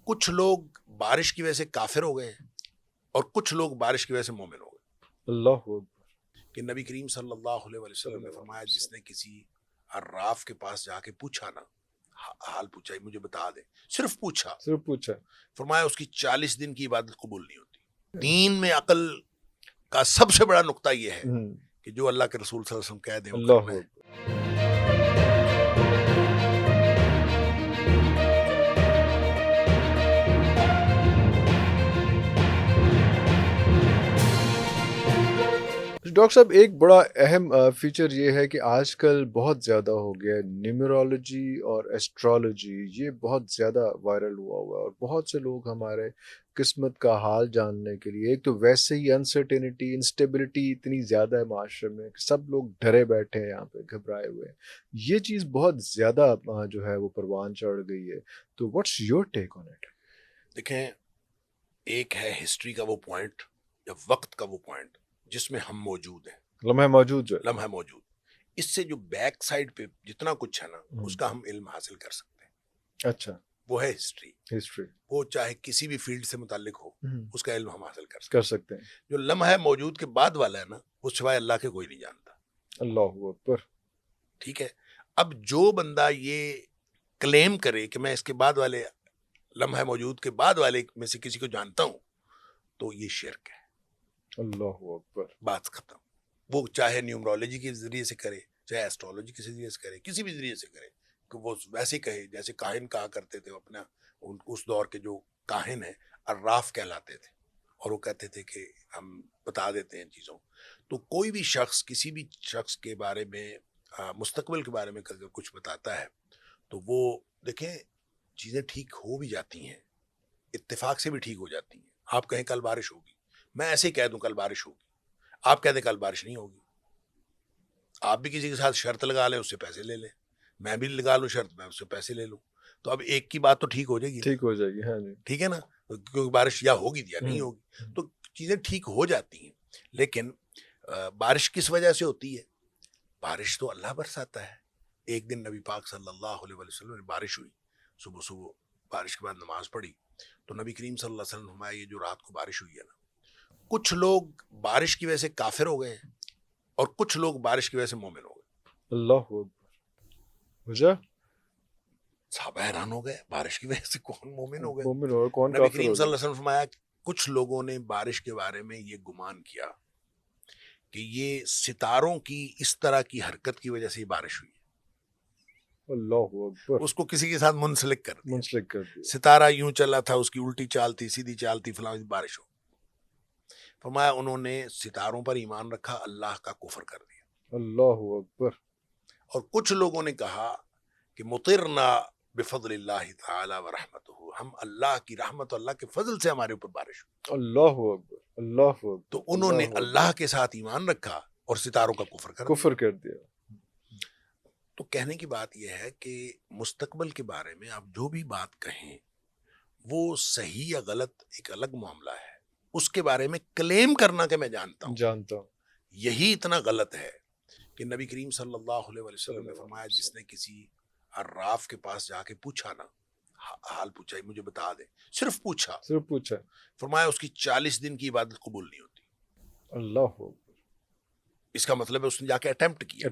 کچھ لوگ بارش کی وجہ سے کافر ہو گئے اور کچھ لوگ بارش کی وجہ سے مومن ہو گئے. اللہ اکبر. کہ نبی کریم صلی اللہ علیہ وسلم نے فرمایا جس نے کسی عراف کے پاس جا کے پوچھا نا, حال پوچھا مجھے بتا دے, صرف پوچھا, فرمایا اس کی 40 دن کی عبادت قبول نہیں ہوتی. دین میں عقل کا سب سے بڑا نقطہ یہ ہے کہ جو اللہ کے رسول صلی اللہ علیہ وسلم کہہ دیں وہ اللہ کرنا ہے. ڈاکٹر صاحب ایک بڑا اہم فیچر یہ ہے کہ آج کل بہت زیادہ ہو گیا ہے نیومرولوجی اور ایسٹرولوجی, یہ بہت زیادہ وائرل ہوا ہے اور بہت سے لوگ ہمارے قسمت کا حال جاننے کے لیے, ایک تو ویسے ہی انسرٹینٹی انسٹیبلٹی اتنی زیادہ ہے معاشرے میں کہ سب لوگ ڈرے بیٹھے ہیں, یہاں پہ گھبرائے ہوئے ہیں. یہ چیز بہت زیادہ جو ہے وہ پروان چڑھ گئی ہے, تو what's your take on it? دیکھیں, ایک ہے ہسٹری کا وہ پوائنٹ یا وقت کا وہ پوائنٹ جس میں ہم موجود ہیں, لمحہ موجود جو ہے, لمحہ موجود. اس سے جو بیک سائڈ پہ جتنا کچھ ہے نا اس کا ہم علم حاصل کر سکتے ہیں. اچھا, وہ ہے ہسٹری. وہ چاہے کسی بھی فیلڈ سے متعلق ہو اس کا علم ہم حاصل کر سکتے ہیں. جو لمحہ موجود کے بعد والا ہے نا وہ سوائے اللہ کے کوئی نہیں جانتا. اللہ اکبر. ٹھیک ہے, اب جو بندہ یہ کلیم کرے کہ میں اس کے بعد والے لمحہ موجود کے بعد والے میں سے کسی کو جانتا ہوں تو یہ شرک ہے. اللہ اکبر. بات ختم. وہ چاہے نیومرولوجی کے ذریعے سے کرے, چاہے ایسٹرولوجی کے ذریعے سے کرے, کسی بھی ذریعے سے کرے, کہ وہ ویسے کہے جیسے کاہن کہا کرتے تھے اپنا, اس دور کے جو کاہن ہیں عراف کہلاتے تھے, اور وہ کہتے تھے کہ ہم بتا دیتے ہیں چیزوں. تو کوئی بھی شخص کسی بھی شخص کے بارے میں مستقبل کے بارے میں اگر کچھ بتاتا ہے تو وہ دیکھیں چیزیں ٹھیک ہو بھی جاتی ہیں, اتفاق سے بھی ٹھیک ہو جاتی ہیں. آپ کہیں کل بارش ہوگی, میں ایسے ہی کہہ دوں کل بارش ہوگی, آپ کہہ دیں کل بارش نہیں ہوگی. آپ بھی کسی کے ساتھ شرط لگا لیں, اس سے پیسے لے لیں, میں بھی لگا لوں شرط, میں اس سے پیسے لے لوں, تو اب ایک کی بات تو ٹھیک ہو جائے گی, ٹھیک ہو جائے گی. ہاں جی, ٹھیک ہے نا, کیونکہ بارش یا ہوگی یا نہیں ہوگی, تو چیزیں ٹھیک ہو جاتی ہیں. لیکن بارش کس وجہ سے ہوتی ہے؟ بارش تو اللہ برساتا ہے. ایک دن نبی پاک صلی اللہ علیہ وسلم نے بارش ہوئی, صبح بارش کے بعد نماز پڑھی تو نبی کریم صلی اللہ علیہ وسلم فرمایا یہ جو رات کو بارش ہوئی ہے نا, کچھ لوگ بارش کی وجہ سے کافر ہو گئے اور کچھ لوگ بارش کی وجہ سے مومن ہو گئے. اللہ اکبر. صحابہ حیران ہو گئے, بارش کی وجہ سے کون مومن ہو گئے, مومن ہو گئے, کون نبی کافر کریم ہو صلی اللہ گئے؟ علیہ وسلم فرمایا کچھ لوگوں نے بارش کے بارے میں یہ گمان کیا کہ یہ ستاروں کی اس طرح کی حرکت کی وجہ سے یہ بارش ہوئی. اللہ اکبر. اس کو کسی کے ساتھ منسلک کر دیا. ستارہ یوں چلا تھا, اس کی الٹی چال تھی, سیدھی چال تھی, فلاں بارش ہو. فرمایا انہوں نے ستاروں پر ایمان رکھا, اللہ کا کفر کر دیا. اللہ اکبر. اور کچھ لوگوں نے کہا کہ مطرنا بفضل اللہ تعالی و رحمتہ, ہم اللہ کی رحمت اور اللہ کے فضل سے ہمارے اوپر بارش ہوئی. اللہ اکبر. اللہ اکبر. تو انہوں نے اللہ کے ساتھ ایمان رکھا اور ستاروں کا کفر کر دیا. تو کہنے کی بات یہ ہے کہ مستقبل کے بارے میں آپ جو بھی بات کہیں وہ صحیح یا غلط ایک الگ معاملہ ہے, اس کے بارے میں کلیم کرنا کہ میں جانتا ہوں یہی اتنا غلط ہے کہ نبی کریم صلی اللہ علیہ وسلم نے فرمایا جس نے کسی عراف کے پاس جا کے پوچھا نا, حال پوچھا مجھے بتا دے, صرف پوچھا, فرمایا اس کی 40 دن کی عبادت قبول نہیں ہوتی. اللہ اکبر. اس کا مطلب ہے اس نے جا کے اٹیمپٹ کیا.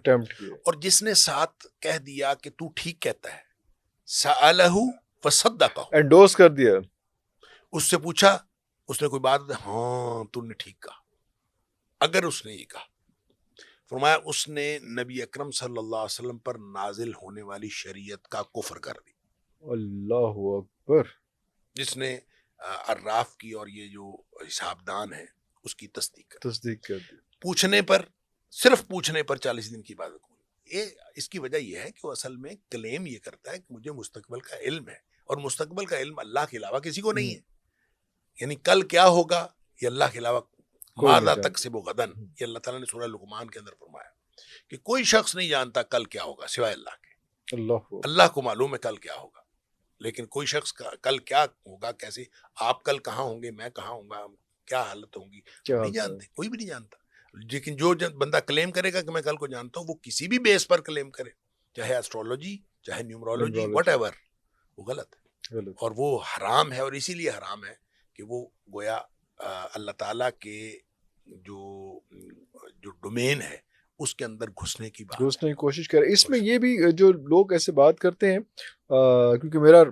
اور جس نے ساتھ کہہ دیا کہ تو ٹھیک کہتا ہے, سألہ فصدقہ, انڈورس کر دیا, اس سے پوچھا, اس نے کوئی بات, ہاں تو نے ٹھیک کہا, اگر اس نے یہ کہا, فرمایا اس نے نبی اکرم صلی اللہ علیہ وسلم پر نازل ہونے والی شریعت کا کفر کر دی. اللہ اکبر. جس نے عراف کی اور یہ جو حساب دان ہے اس کی تصدیق کر دی. پوچھنے پر, صرف پوچھنے پر 40 دن کی عبادت کو. اس کی وجہ یہ ہے کہ وہ اصل میں کلیم یہ کرتا ہے کہ مجھے مستقبل کا علم ہے, اور مستقبل کا علم اللہ کے علاوہ کسی کو نہیں ہے. یعنی کل کیا ہوگا یہ اللہ کے علاوہ, ماذا تکسب غدن, یہ اللہ تعالیٰ نے سورہ لقمان کے اندر فرمایا کہ کوئی شخص نہیں جانتا کل کیا ہوگا سوائے اللہ کے. اللہ کو معلوم ہے کل کیا ہوگا, لیکن کوئی شخص کل کیا ہوگا, کیسے, آپ کل کہاں ہوں گے, میں کہاں ہوں گا, کیا حالت ہوں گی, نہیں جانتے, کوئی بھی نہیں جانتا. لیکن جو بندہ کلیم کرے گا کہ میں کل کو جانتا ہوں, وہ کسی بھی بیس پر کلیم کرے, چاہے ایسٹرولوجی, چاہے نیومرولوجی, وٹ ایور, وہ غلط ہے. اور وہ حرام ہے، اور اسی لیے حرام ہے کہ وہ گویا اللہ تعالیٰ کے جو ڈومین ہے اس کے اندر گھسنے کی کوشش کرے. اس میں یہ بھی جو لوگ ایسے بات کرتے ہیں، کیونکہ میرا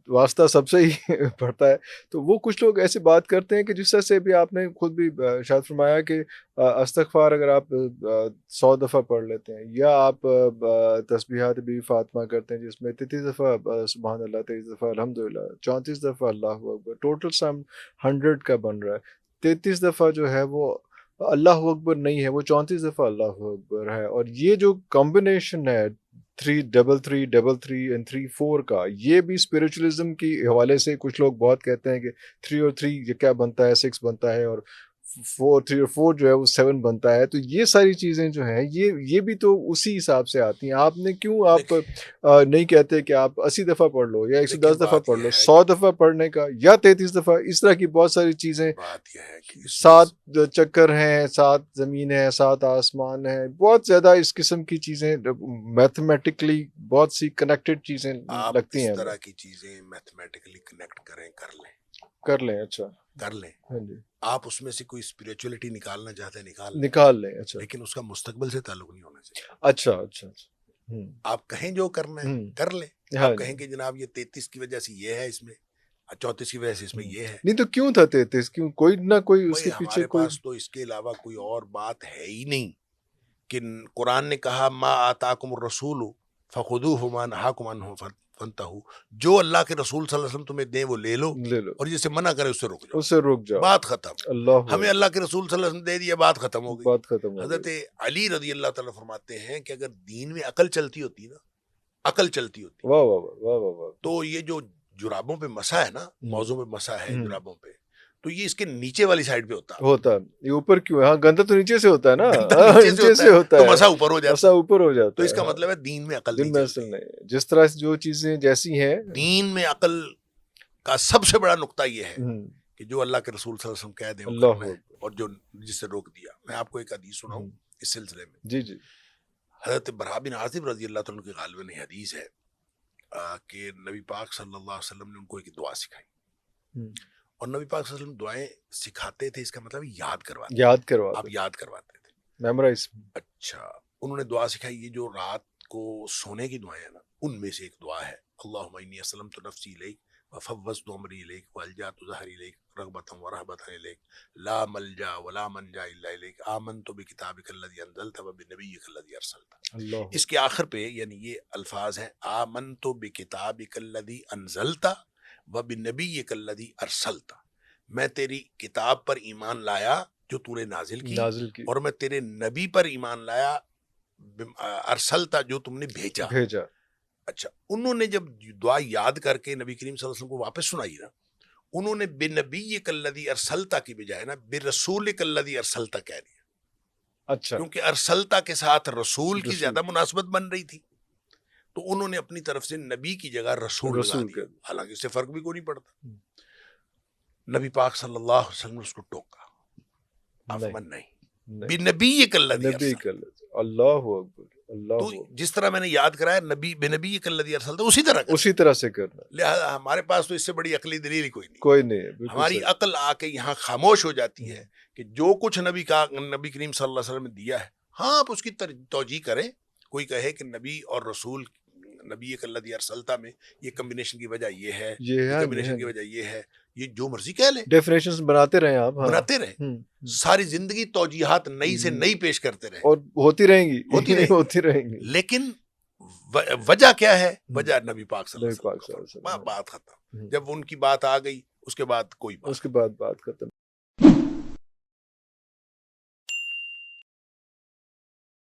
واسطہ سب سے ہی پڑتا ہے، تو وہ کچھ لوگ ایسے بات کرتے ہیں کہ جس طرح سے بھی آپ نے خود بھی شاید فرمایا کہ استغفار اگر آپ 100 دفعہ پڑھ لیتے ہیں، یا آپ تسبیحات بی فاطمہ کرتے ہیں جس میں 33 دفعہ سبحان اللہ، 23 دفعہ الحمدللہ، 34 دفعہ اللہ اکبر، ٹوٹل سم 100 کا بن رہا ہے. 33 دفعہ جو ہے وہ اللہ اکبر نہیں ہے، وہ 34 دفعہ اللہ اکبر ہے. اور یہ جو کمبینیشن ہے 3-3-3-3 and 3-4 کا، یہ بھی اسپرچولیزم کی حوالے سے کچھ لوگ بہت کہتے ہیں کہ 3 اور 3 یہ کیا بنتا ہے، 6 بنتا ہے، اور 3 اور 4 جو ہے وہ 7 بنتا ہے. تو یہ ساری چیزیں جو ہیں یہ بھی تو اسی حساب سے آتی ہیں. آپ نے کیوں آپ نہیں کہتے کہ آپ 80 دفعہ پڑھ لو یا 110 دفعہ پڑھ لو؟ 100 دفعہ پڑھنے کا یا 33 دفعہ، اس طرح کی بہت ساری چیزیں. 7 چکر ہیں، 7 زمین ہے، 7 آسمان ہے، بہت زیادہ اس قسم کی چیزیں میتھمیٹکلی بہت سی کنیکٹڈ چیزیں لگتی ہیں. اس طرح کی چیزیں میتھمیٹکلی کنیکٹ کریں، کر لیں. اچھا کر لیں. ہاں جی. آپ اس میں سے کوئی اسپریچولیٹی نکالنا چاہتے ہیں نکال لیں. اچھا. لیکن اس کا مستقبل سے تعلق نہیں ہونا چاہیے. اچھا. آپ کہیں جو کرنا ہے کر لیں. آپ کہیں کہ جناب یہ 33 کی وجہ سے یہ ہے، اس میں 34 کی وجہ سے اس میں یہ ہے. نہیں تو کیوں تھا 33؟ کیوں؟ کوئی نہ کوئی اس کے پیچھے ہمارے پاس تو اس کے علاوہ کوئی اور بات ہے ہی نہیں. کہ قرآن نے کہا ما آتاکم الرسول فخذوہ وما نہاکم عنہ فانتہوا، جو اللہ کے رسول صلی اللہ علیہ وسلم تمہیں دیں وہ لے لو، اور جسے منع کرے اس سے رک جاؤ. بات ختم. ہمیں اللہ کے رسول صلی اللہ علیہ وسلم دے دیا، بات ختم ہو گئی. حضرت علی رضی اللہ تعالیٰ فرماتے ہیں کہ اگر دین میں عقل چلتی ہوتی واہ واہ واہ واہ واہ، تو یہ جو جرابوں پہ مسا ہے نا، موضوع پہ مسا ہے جرابوں پہ، تو یہ اس کے نیچے والی سائڈ پہ ہوتا. یہ اوپر کیوں ہے؟ ہاں، گندا تو نیچے سے ہوتا ہے نا، نیچے سے ہوتا ہے تو مسا اوپر ہو جاتا. تو اس کا مطلب ہے دین میں عقل نہیں. جس طرح سے جو چیزیں جیسی ہیں، دین میں عقل کا سب سے بڑا نقطہ یہ ہے کہ جو اللہ کے رسول صلی اللہ علیہ وسلم کہہ دیں وہ کرنا ہے، اور جو جس سے روک دیا. میں آپ کو ایک حدیث سناؤں اس سلسلے میں. جی. حضرت براء بن عازب رضی اللہ تعالیٰ کی غالباً حدیث ہے کہ نبی پاک صلی اللہ علیہ وسلم نے ان کو ایک دعا سکھائی، اور نبی پاک صلی اللہ علیہ وسلم دعائیں سکھاتے تھے، اس کا مطلب یاد کرواتے. آپ یاد کرواتے تھے، میمورائز. اچھا، انہوں نے دعا سکھائی. یہ جو رات کو سونے کی دعائیں ہیں نا، ان میں سے ایک دعا ہے اللہم انی اسلمت نفسی الیک وفوضت امری الیک والجأت ظہری الیک رغبۃ ورہبۃ الیک لا ملجا ولا منجا الا الیک آمنت بکتابک الذی انزلت وبنبیک الذی ارسلت. اس کے آخر پہ یعنی یہ الفاظ ہیں آمنت بکتابک الذی انزلت وبنبیک الذی ارسلت. میں تیری کتاب پر ایمان لایا جو تو نے نازل کی، اور میں تیرے نبی پر ایمان لایا ارسلتا جو تم نے بھیجا. اچھا، انہوں نے جب دعا یاد کر کے نبی کریم صلی اللہ علیہ وسلم کو واپس سنائی نا، انہوں نے بنبیک الذی ارسلتا کی بجائے نا برسولک الذی ارسلتا کہہ دیا. اچھا، کیونکہ ارسلتا کے ساتھ رسول کی زیادہ مناسبت بن رہی تھی، تو انہوں نے اپنی طرف سے نبی کی جگہ رسول لگا دیا. حالانکہ اس سے فرق بھی کوئی نہیں پڑتا. نبی پاک صلی اللہ علیہ وسلم نے اس کو ٹوکا، افمن نہیں بنبیک الذی ارسلتا. اللہ اکبر. تو جس طرح میں نے یاد کرایا نبی بنبیک الذی ارسلتا اسی طرح سے کرنا. لہذا ہمارے پاس تو اس سے بڑی عقلی دلیل کوئی نہیں. ہماری عقل آ کے یہاں خاموش ہو جاتی ہے کہ جو کچھ نبی کریم صلی اللہ علیہ وسلم نے دیا ہے، ہاں آپ اس کی توجیہ کریں. کوئی کہے کہ نبی اور رسول، نبی الذی ارسلتا میں یہ کمبینیشن کی وجہ یہ ہے، کمبینیشن کی وجہ یہ ہے، یہ جو مرضی کہہ لیں، ڈیفینیشنز بناتے رہیں آپ، بناتے رہیں. ساری زندگی توجیہات نئی سے نئی پیش کرتے رہیں، اور ہوتی رہیں گی. لیکن وجہ کیا ہے؟ وجہ نبی پاک صلی اللہ علیہ وسلم. بات ختم. جب ان کی بات آ گئی اس کے بعد کوئی بات، بات ختم.